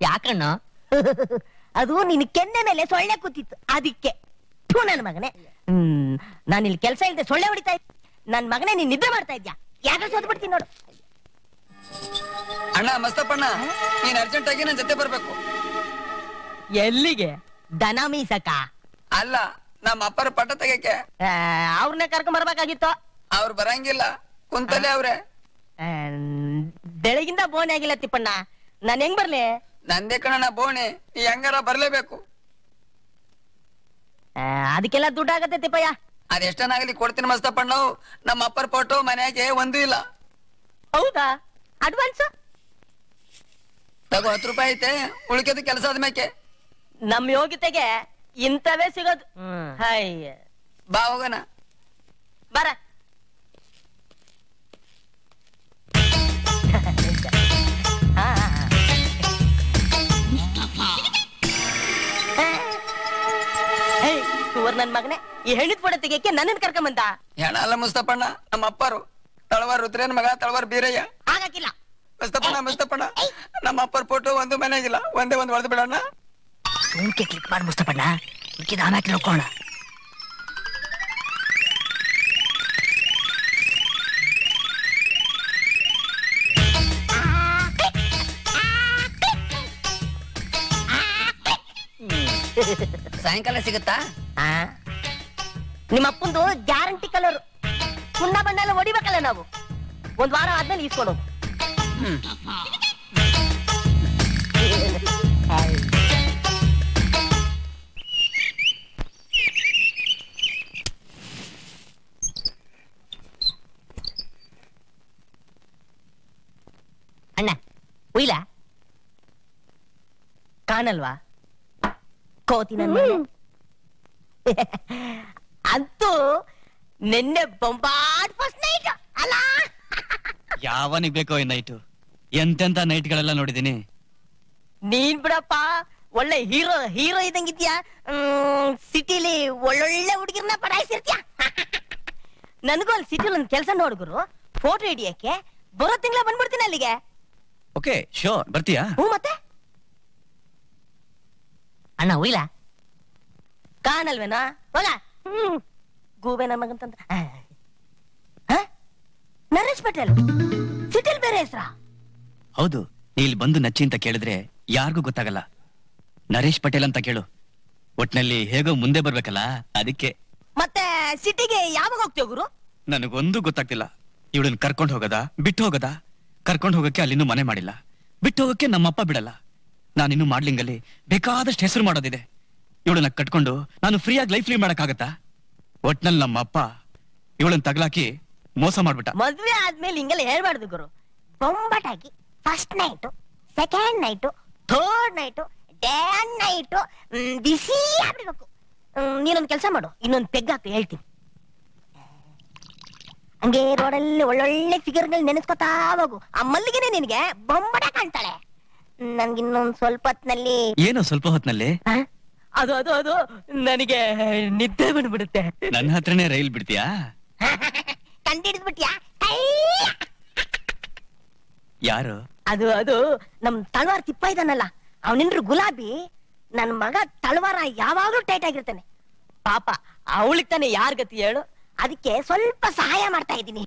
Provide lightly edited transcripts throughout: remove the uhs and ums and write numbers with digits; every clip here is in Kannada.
ಯಾಕಣ್ಣ? ಅದು ನಿನ್ ಕೆನ್ನೆ ಮೇಲೆ ಸೊಳ್ಳೆ ಕೂತಿತ್ತು, ಅದಕ್ಕೆ. ನನ್ನ ಮಗನೇ, ನಾನು ಇಲ್ಲಿ ಕೆಲಸ ಇಲ್ಲದೆ ಸೊಳ್ಳೆ ಹೊಡಿತಾ ಇದ್ದೆ. ನನ್ ಮಗನೇ, ನೀನ್ ನಿದ್ದೆ ಮಾಡ್ತಾ ಇದ್ಯಾ? ಯಾಕೆ ಸೋದ್ ಬಿಡ್ತೀನಿ ನೋಡು. ಅಣ್ಣ ಮಸ್ತಪ್ಪಣ್ಣ, ನೀನ್ ಅರ್ಜೆಂಟ್ ಆಗಿ ನನ್ ಜೊತೆ ಬರ್ಬೇಕು. ಎಲ್ಲಿಗೆ? ದನ ಮೀಸಕ? ಅಲ್ಲ, ನಮ್ಮ ಅಪ್ಪರ ಪಟ್ಟ ತೆಗಕ್ಕೆ. ಅವ್ರನ್ನೇ ಕರ್ಕೊಂಡ್ ಬರ್ಬೇಕಾಗಿತ್ತು. ಅವ್ರು ಬರಂಗಿಲ್ಲ, ಕುಂತಲ್ಲೇ ಅವ್ರೆ. ಬೆಳಗಿಂದ ಬೋಣಿ ಆಗಿಲ್ಲ ತಿಪ್ಪಣ್ಣ, ನಾನ್ ಹೆಂಗ್ ಬರ್ಲಿ? ನಂದೇ ಕಣಣ್ಣ ಬೋಣಿ, ನೀ ಹೆಂಗಾರ ಬರ್ಲೇಬೇಕು. ಅದಕ್ಕೆಲ್ಲ ದುಡ್ಡು ಆಗತ್ತೆ ತಿಪ್ಪಯ್ಯ. ಅದೆಷ್ಟನಾಗ್ಲಿ ಕೊಡ್ತೀನಿ ಮಸ್ತಪ್ಪಣ್ಣ. ನಮ್ಮ ಅಪ್ಪರ ಫೋಟೋ ಮನೆಯಾಗೆ ಒಂದೂ ಇಲ್ಲ. ಹೌದಾ? ಅಡ್ವಾನ್ಸ್ ತಗೋ, 10 ರೂಪಾಯಿ ಐತೆ, ಉಳಿಕೆದು ಕೆಲಸ ಆದ್ಮೇಕೆ. ನಮ್ ಯೋಗ್ಯತೆಗೆ ಇಂಥವೇ ಸಿಗೋದು. ಹಾಯ್, ಬಾ ಹೋಗೋಣ. ಬರ. ನನ್ ಮಗನೇ, ಈ ಹೆಣ್ಣಿದ್ ಫೋಟೋ ತೆಗಿಯಕ್ಕೆ ನನ್ನನ್ ಕರ್ಕೊಂಬಂದ. ಹೆಣ ಅಲ್ಲ ಮುಸ್ತಪ್ಪಣ್ಣ, ನಮ್ಮ ಅಪ್ಪರು. ತಳವಾರ ರುದ್ರೇನ್ ಮಗ, ತಳವಾರ ಬೀರಯ್ಯ. ಹಾಗಾಕಿಲ್ಲ ಮುಸ್ತಪ್ಪಣ್ಣ, ನಮ್ಮ ಅಪ್ಪರ ಫೋಟೋ ಒಂದು ಮನೆಯಾಗಿಲ್ಲ, ಒಂದೇ ಒಂದು ಹೊಡೆದು ಬಿಡೋಣ. ಕ್ಲಿಕ್ ಮಾಡಿ ಮುಸ್ತಪ್ಪಣ್ಣ, ಆಮ್ಯಾಕೆ ನೋಡ್ಕೋಣ. ಸಾಯಂಕಾಲ ಸಿಗುತ್ತಾ? ನಿಮ್ಮ ಅಪ್ಪಂದು ಗ್ಯಾರಂಟಿ ಕಲರ್. ಸುಣ್ಣ ಬಣ್ಣ ಎಲ್ಲ ಹೊಡಿಬೇಕಲ್ಲ ನಾವು. ಒಂದ್ ವಾರ ಆದ್ಮೇಲೆ ಈಸ್ಕೊಡು. ಅಣ್ಣ ಉಯ್ಲ ಕಾಣಲ್ವಾ? ಕೋತಿ ನನ್ನ ಅಂತೂ ನಿನ್ನೆ ಬೊಂಬಾಟ್ ಫಸ್ಟ್ ನೈಟ್ ಅಲ್ಲ. ಯಾವನಿಗೆ ಬೇಕೋ ಈ ನೈಟು? ಎಂತೆಂತ ನೈಟ್ಗಳೆಲ್ಲ ನೋಡಿದೀನಿ. ನೀನ್ ಬಿಡಪ್ಪ, ಒಳ್ಳೆ ಹೀರೋ ಇದ್ದಂಗಿದ್ಯಾ. ಸಿಟಿಲಿ ಒಳ್ಳೊಳ್ಳೆ ಹುಡುಗಿರ್ನ ಪಡಾಯಿಸಿರ್ತೀಯ. ನನಗೂ ಅಲ್ಲಿ ಸಿಟಿಲಿ ಒಂದು ಕೆಲಸ ನೋಡ್ಗುರು, ಫೋಟೋ ಹಿಡಿಯಕ್ಕೆ. ಬರೋ ತಿಂಗಳ ಬಂದ್ಬಿಡ್ತೀನಿ ಅಲ್ಲಿಗೆ. ಓಕೆ, ಶೋರ್, ಬರ್ತೀಯಾ? ಮತ್ತೆ ಅಣ್ಣ ಉಯ್ಲ ಕಾಣಲ್ವೇನಾ? ಹೋಗ. ಗೂಬೆ ನನ್ನ ಮಗಂತಂದ್ರ ನರೇಶ್ ಪಟೇಲ್. ಸಿಟಿಲ್ ಬೇರೆ ಹೆಸ್ರ? ಹೌದು. ನೀ ಇಲ್ಲಿ ಬಂದು ನಚ್ಚಿ ಅಂತ ಕೇಳಿದ್ರೆ ಯಾರಿಗೂ ಗೊತ್ತಾಗಲ್ಲ. ನರೇಶ್ ಪಟೇಲ್ ಅಂತ ಕೇಳು. ಒಟ್ನಲ್ಲಿ ಹೇಗೋ ಮುಂದೆ ಬರ್ಬೇಕಲ್ಲ, ಅದಕ್ಕೆ. ಮತ್ತೆ ಸಿಟಿಗೆ ಯಾವಾಗ ಹೋಗ್ತೀವಿ ಗುರು? ನನಗೊಂದು ಗೊತ್ತಾಗ್ತಿಲ್ಲ. ಇವಳನ್ನ ಕರ್ಕೊಂಡು ಹೋಗದ, ಬಿಟ್ಟು ಹೋಗದ? ಕರ್ಕೊಂಡು ಹೋಗಕ್ಕೆ ಅಲ್ಲಿನ್ನೂ ಮನೆ ಮಾಡಿಲ್ಲ, ಬಿಟ್ಟು ಹೋಗಕ್ಕೆ ನಮ್ಮಪ್ಪ ಬಿಡಲ್ಲ. ನಾನಿನ್ನು ಮಾಡ್ಲಿಂಗಲ್ಲಿ ಬೇಕಾದಷ್ಟು ಹೆಸರು ಮಾಡೋದಿದೆ. ಇವಳನ್ನ ಕಟ್ಕೊಂಡು ನಾನು ಫ್ರೀಯಾಗಿ ಲೈಫ್ ಲೀಡ್ ಮಾಡಕ್ಕಾಗತ್ತಾ? ಒಟ್ನಲ್ಲಿ ನಮ್ಮ ಅಪ್ಪ ಇವಳನ್ನ ತಗಲಾಕಿ ಮೋಸ ಮಾಡ್ಬಿಟ್ಟ. ಮದ್ವೆ ಆದ್ಮೇಲೆ ಹಿಂಗೆಲ್ಲ ಹೇಳ್ಬಾರ್ದು ಗುರು. ಬೊಂಬಟಾಗಿ first night, second night, third night, day and night busy ಆಗ್ಬಿಡ್ಬೇಕು. ನೀನೊಂದು ಕೆಲಸ ಮಾಡು, ಇನ್ನೊಂದು ಪೆಗ್ಗಾಕ್ತು ಹೇಳ್ತೀನಿ. ಹಂಗೆ ರೋಡಲ್ಲಿ ಒಳ್ಳೊಳ್ಳೆ ಫಿಗರ್ಗಳು ನೆನೆಸ್ಕೊತಾ ಹೋಗು. ಆ ಮಲ್ಲಿಗೆನೆ ನಿನಗೆ ಬೊಂಬಟ ಕಾಣ್ತಾಳೆ. ನನ್ಗಿನ್ನೊಂದ್ ಸ್ವಲ್ಪ ಹೊತ್ನಲ್ಲಿ. ಏನು ಸ್ವಲ್ಪ ಹೊತ್ನಲ್ಲಿ? ಅದು ಅದು ಅದು ನನಗೆ ನಿದ್ದೆ ಬಂದ್ಬಿಡುತ್ತೆ. ನನ್ನ ಹತ್ರನೇ ರೈಲ್ ಬಿಡ್ತೀಯಾ? ಕಂಡಿಡಿದ್ಬಿಟ್ಯಾ? ಯಾರು? ಅದು ಅದು ನಮ್ ತಳವಾರ ತಿಪ್ಪ ಇದಾನಲ್ಲ, ಅವನಿನ್ರು ಗುಲಾಬಿ. ನನ್ ಮಗ ತಳವಾರ ಯಾವಾಗ್ಲೂ ಟೈಟ್ ಆಗಿರ್ತಾನೆ. ಪಾಪ ಅವಳಿಗೆ ತಾನೆ ಯಾರ್ ಗತಿ ಹೇಳು. ಅದಕ್ಕೆ ಸ್ವಲ್ಪ ಸಹಾಯ ಮಾಡ್ತಾ ಇದ್ದೀನಿ.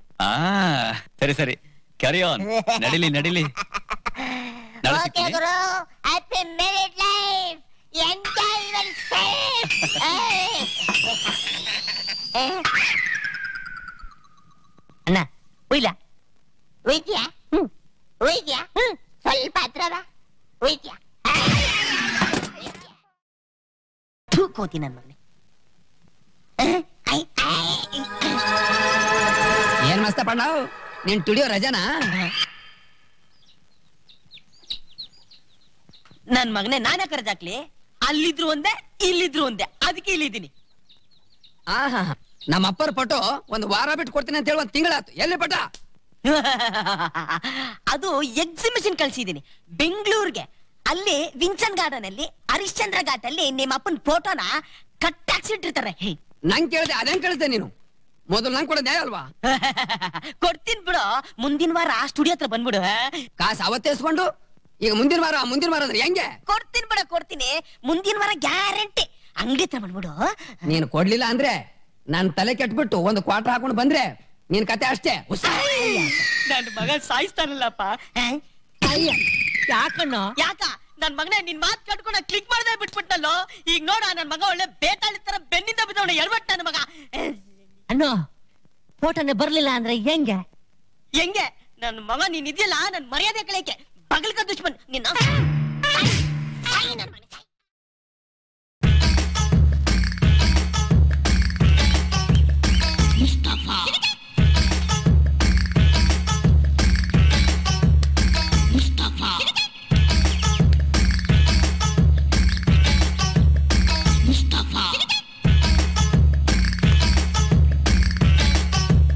ಸರಿ ಸರಿ, ಕ್ಯಾರಿ ಆನ್. ನಡಿಲಿ ನಡಿಲಿ. ಓಕೆ ಗುರು, happy married life, enjoy yourself. ಅಣ್ಣ ಉಯ್ಲ ಉಯ್ತ್ಯಾ? ಉಯ್ತ್ಯಾ? ಸ್ವಲ್ಪ ಹತ್ರ ಬಾ. ಉಯ್ತ್ಯಾ? ಕೋತಿ ನನ್ ಮಗನೇ. ಏನ್ ಮಸ್ತಪ್ಪಣ್ಣ, ನೀನ್ ತುಡಿಯೋ ರಜನಾ? ನನ್ ಮಗನೇ, ನಾನೇ ಕರೆದಾಕ್ಲಿ? ಅಲ್ಲಿದ್ರು ಒಂದೇ, ಇಲ್ಲಿದ್ರು ಒಂದೇ, ಅದಕ್ಕೆ ಇಲ್ಲಿದ್ದೀನಿ. ಆಹಾ, ನಮ್ಮ ಅಪ್ಪರ ಫೋಟೋ ಒಂದು ವಾರ ಬಿಟ್ಟು ಕೊಡ್ತೀನಿ ಅಂತ ಹೇಳಿ 1 ತಿಂಗಳಾಯ್ತು. ಎಲ್ಲಿ ಪಟ? ಅದು ಎಕ್ಸಿಬಿಷನ್ ಕಳ್ಸಿದೀನಿ ಬೆಂಗಳೂರಿಗೆ. ಅಲ್ಲಿ ವಿನ್ಸನ್ ಗಾರ್ಡನ್ ಅಲ್ಲಿ, ಹರಿಶ್ಚಂದ್ರ ಘಾಟ್ ಅಲ್ಲಿ ನಿಮ್ಮ ಅಪ್ಪನ ಫೋಟೋನ ಕಟ್ಟಾಕ್ಸಿಟ್ಟಿರ್ತಾರೆ. ನಂಗೆ ಕೇಳಿದೆ, ಅದೇನ್ ಕೇಳಿದೆ ನೀನು? ಮೊದಲು ನಂಗೆ ಕೊಡೋದು ನ್ಯಾಯ ಅಲ್ವಾ? ಕೊಡ್ತೀನಿ ಬಿಡು, ಮುಂದಿನ ವಾರ ಸ್ಟುಡಿಯೋ ಹತ್ರ ಬಂದ್ಬಿಡು. ಕಾಸು ಅವತ್ತೇ ಇಸ್ಕೊಂಡು ಈಗ ಮುಂದಿನ ವಾರ ಅಂದ್ರೆ ಹೆಂಗೆ? ಕೊಡ್ತೀನಿ ಬಿಡ ಕೊಡ್ತೀನಿ, ಮುಂದಿನ ವಾರ ಗ್ಯಾರಂಟಿ. ಅಂಗಡಿ ಹತ್ರ ಬಂದ್ಬಿಡು. ನೀನ್ ಕೊಡ್ಲಿಲ್ಲ ಅಂದ್ರೆ ನಾನ್ ತಲೆ ಕೆಟ್ಬಿಟ್ಟು ಒಂದು ಕ್ವಾರ್ಟರ್ ಹಾಕೊಂಡು ಬಂದ್ರೆ ನಿನ್ ಕತೆ ಅಷ್ಟೇ. ನನ್ ಮಗ ಸಾಯಿಸ್ತಾನಲ್ಲಪ್ಪ. ಯಾಕಣ್ಣ? ಯಾಕ ನನ್ ಮಗನೇ ನಿನ್ ಮಾತ್ ಕಟ್ಕೊಂಡ ಕ್ಲಿಕ್ ಮಾಡದೆ ಬಿಟ್ಬಿಟ್ಟಲ್ಲೋ. ಈಗ ನೋಡ ನನ್ ಮಗ ಒಳ್ಳೆ ಬೇತಾಳಿ ತರ ಬೆನ್ನಿಂದ ಬಿದ್ದವನ ಎಳ್ಬಟ್ಟ ನನ್ ಮಗ. ಅಣ್ಣ ಫೋಟೋನೇ ಬರ್ಲಿಲ್ಲ ಅಂದ್ರೆ ಹೆಂಗೆ? ಹೆಂಗೆ ನನ್ ಮಗ ನೀನ್ ಇದೆಯಲ್ಲ, ನನ್ ಮರ್ಯಾದೆ ಕಳೆಯಕ್ಕೆ ಬಗಲ್ಕ ದುಶ್ಮನ್ ನಿನ್ನ.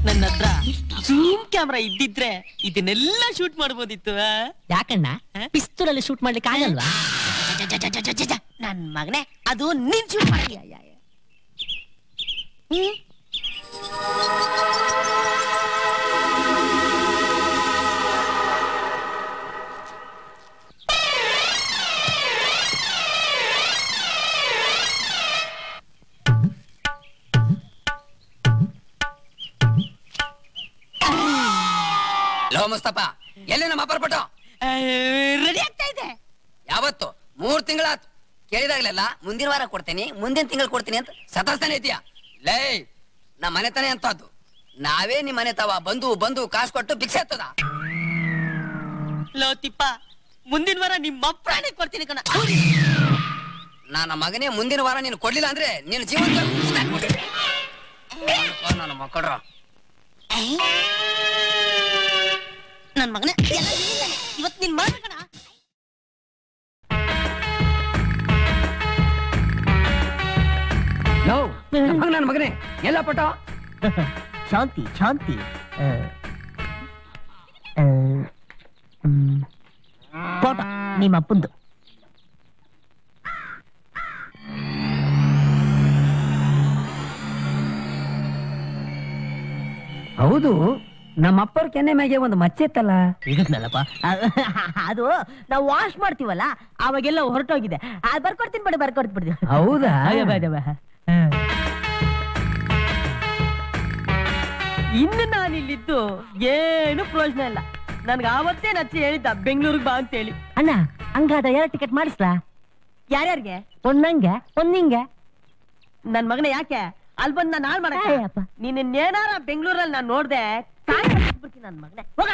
ನನ್ನ ಹತ್ರ ಜೂಮ್ ಕ್ಯಾಮ್ರಾ ಇದ್ದಿದ್ರೆ ಇದನ್ನೆಲ್ಲ ಶೂಟ್ ಮಾಡಬಹುದಿತ್ತು. ಯಾಕಣ್ಣ ಪಿಸ್ತೂಲಲ್ಲಿ ಶೂಟ್ ಮಾಡ್ಲಿಕ್ಕೆ ಆಗಲ್ವಾ? ನನ್ ಮಗನೇ ಅದು ನೀನ್ ಶೂಟ್ ಮಾಡಿ. ಲೋ ಮುಸ್ತಫ, ಎಲ್ಲಿ ನಮ್ಮ ಅಪ್ಪರ್ ಪಟೋ? ರೆಡಿ ಆಗ್ತಾ ಇದೆ. ಯಾವತ್ತು? 3 ತಿಂಗಳಾತು. ಕೇಳಿದಾಗ್ಲೆಲ್ಲ ಮುಂದಿನ ವಾರ ಕೊಡ್ತೀನಿ, ಮುಂದಿನ ತಿಂಗಳು ಕೊಡ್ತೀನಿ ಅಂತ ಸತಾಸ್ತಾನೆ ಇದೆಯಾ? ಲೇ, ನಮ್ಮ ಮನೆ ತಾನೆ ಅಂತದ್ದು. ನಾವೇ ನಿಮ್ ಮನೆ ತವ ಬಂದು ಕಾಸು ಕೊಟ್ಟು ಭಿಕ್ಷೆ ಹತ್ತದ. ಲೋ ತಿಪ್ಪ, ಮುಂದಿನ ವಾರ ನಿಮ್ಮ ಪ್ರಾಣಿ ಕೊಡ್ತೀನಿ ಕಣ. ನನ್ನ ಮಗನೇ ಮುಂದಿನ ವಾರ ನೀನು ಕೊಡ್ಲಿಲ್ಲ ಅಂದ್ರೆ ನಿನ್ನ ಜೀವನ ನನ್ನ ಮಕ್ಕಳ್ರ. ನನ್ ಮಗನೇ ಇವತ್ ನಿನ್ ಮಗ ಕಣ. ನನ್ನ ಮಗನೇ ಎಲ್ಲ ಪಟೋ? ಶಾಂತಿ ಶಾಂತಿ. ಫೋಟೋ ನಿಮ್ಮ ಅಪ್ಪಂದು. ಹೌದು, ನಮ್ಮ ಅಪ್ಪರ ಕೆನ್ನೆ ಮ್ಯಾಗೆ ಒಂದು ಮಚ್ಚೆ ಇತ್ತಲ್ಲ. ಇರುತ್ತಲ್ಲಪ್ಪ, ಅದು ನಾವು ವಾಶ್ ಮಾಡ್ತೀವಲ್ಲ ಅವಾಗೆಲ್ಲ ಹೊರಟೋಗಿದೆ. ಅದು ಬರ್ಕೊಡ್ತೀನಿ ಬಿಡಿ, ಬರ್ಕೊಡ್ತೀನಿ. ಹೌದಾ? ಇನ್ನು ನಾನಿಲ್ಲಿದ್ದು ಏನು ಪ್ರಯೋಜನ ಇಲ್ಲ. ನನ್ಗೆ ಆವತ್ತೇ ನಚ್ಚಿ ಹೇಳಿದ್ದ ಬೆಂಗಳೂರಿಗೆ ಬಾ ಅಂತ ಹೇಳಿ. ಅಣ್ಣ ಹಂಗಾದ 2 ಟಿಕೆಟ್ ಮಾಡಿಸ್ಲಾ? ಯಾರ್ಯಾರಿಗೆ? ಒಂದಂಗೆ ಒಂದಿಂಗೆ. ನನ್ ಮಗನ ಯಾಕೆ ಅಲ್ಲಿ ಬಂದ್ ನಾನು ಹಾಳು ಮಾಡಕ್ಕೆ? ಅಯ್ಯಪ್ಪ. ನೀನೇನಾರ ಬೆಂಗಳೂರಲ್ಲಿ ನಾನು ನೋಡ್ದೆ ಕಾಯಿ ಬಿಡ್ತೀನಿ ನನ್ ಮಗನೇ. ಹೋಗ